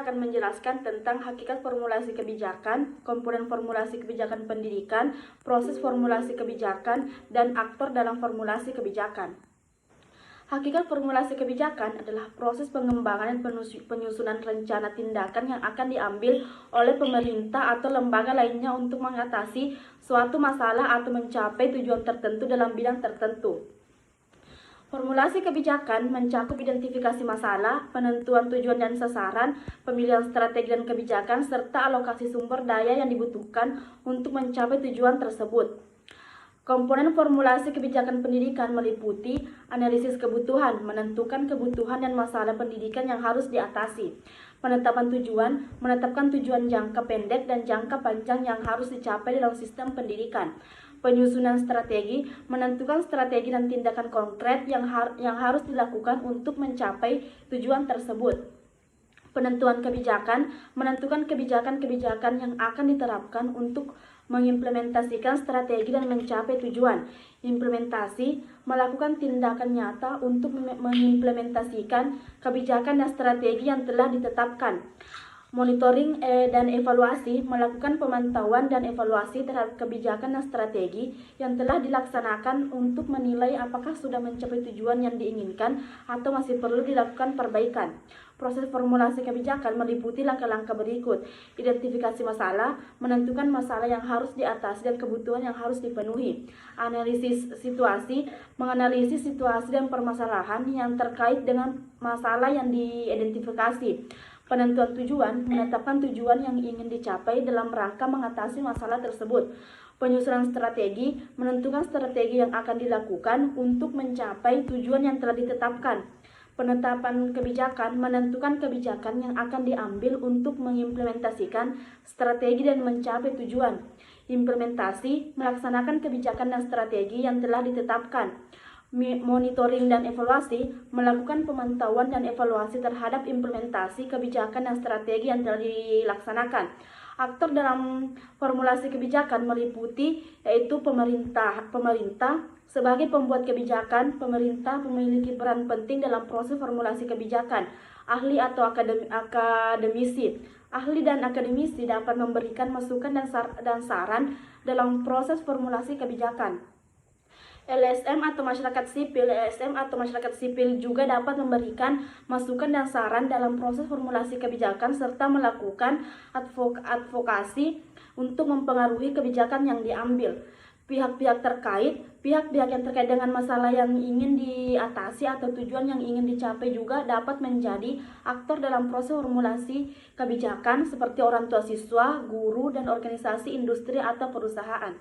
akan menjelaskan tentang hakikat formulasi kebijakan, komponen formulasi kebijakan pendidikan, proses formulasi kebijakan, dan aktor dalam formulasi kebijakan. Hakikat formulasi kebijakan adalah proses pengembangan dan penyusunan rencana tindakan yang akan diambil oleh pemerintah atau lembaga lainnya untuk mengatasi suatu masalah atau mencapai tujuan tertentu dalam bidang tertentu. Formulasi kebijakan mencakup identifikasi masalah, penentuan tujuan dan sasaran, pemilihan strategi dan kebijakan, serta alokasi sumber daya yang dibutuhkan untuk mencapai tujuan tersebut. Komponen formulasi kebijakan pendidikan meliputi analisis kebutuhan, menentukan kebutuhan dan masalah pendidikan yang harus diatasi. Penetapan tujuan, menetapkan tujuan jangka pendek dan jangka panjang yang harus dicapai dalam sistem pendidikan. Penyusunan strategi, menentukan strategi dan tindakan konkret yang harus dilakukan untuk mencapai tujuan tersebut. Penentuan kebijakan, menentukan kebijakan-kebijakan yang akan diterapkan untuk mengimplementasikan strategi dan mencapai tujuan. Implementasi, melakukan tindakan nyata untuk mengimplementasikan kebijakan dan strategi yang telah ditetapkan. Monitoring dan evaluasi, melakukan pemantauan dan evaluasi terhadap kebijakan dan strategi yang telah dilaksanakan untuk menilai apakah sudah mencapai tujuan yang diinginkan atau masih perlu dilakukan perbaikan. Proses formulasi kebijakan meliputi langkah-langkah berikut: identifikasi masalah, menentukan masalah yang harus diatasi dan kebutuhan yang harus dipenuhi. Analisis situasi, menganalisis situasi dan permasalahan yang terkait dengan masalah yang diidentifikasi. Penentuan tujuan, menetapkan tujuan yang ingin dicapai dalam rangka mengatasi masalah tersebut. Penyusunan strategi, menentukan strategi yang akan dilakukan untuk mencapai tujuan yang telah ditetapkan. Penetapan kebijakan, menentukan kebijakan yang akan diambil untuk mengimplementasikan strategi dan mencapai tujuan. Implementasi, melaksanakan kebijakan dan strategi yang telah ditetapkan. Monitoring dan evaluasi, melakukan pemantauan dan evaluasi terhadap implementasi kebijakan dan strategi yang telah dilaksanakan. Aktor dalam formulasi kebijakan meliputi yaitu pemerintah sebagai pembuat kebijakan. Pemerintah memiliki peran penting dalam proses formulasi kebijakan. Ahli atau akademisi. Ahli dan akademisi dapat memberikan masukan dan saran dalam proses formulasi kebijakan. LSM atau masyarakat sipil juga dapat memberikan masukan dan saran dalam proses formulasi kebijakan serta melakukan advokasi untuk mempengaruhi kebijakan yang diambil. Pihak-pihak yang terkait dengan masalah yang ingin diatasi atau tujuan yang ingin dicapai juga dapat menjadi aktor dalam proses formulasi kebijakan seperti orang tua siswa, guru, dan organisasi industri atau perusahaan.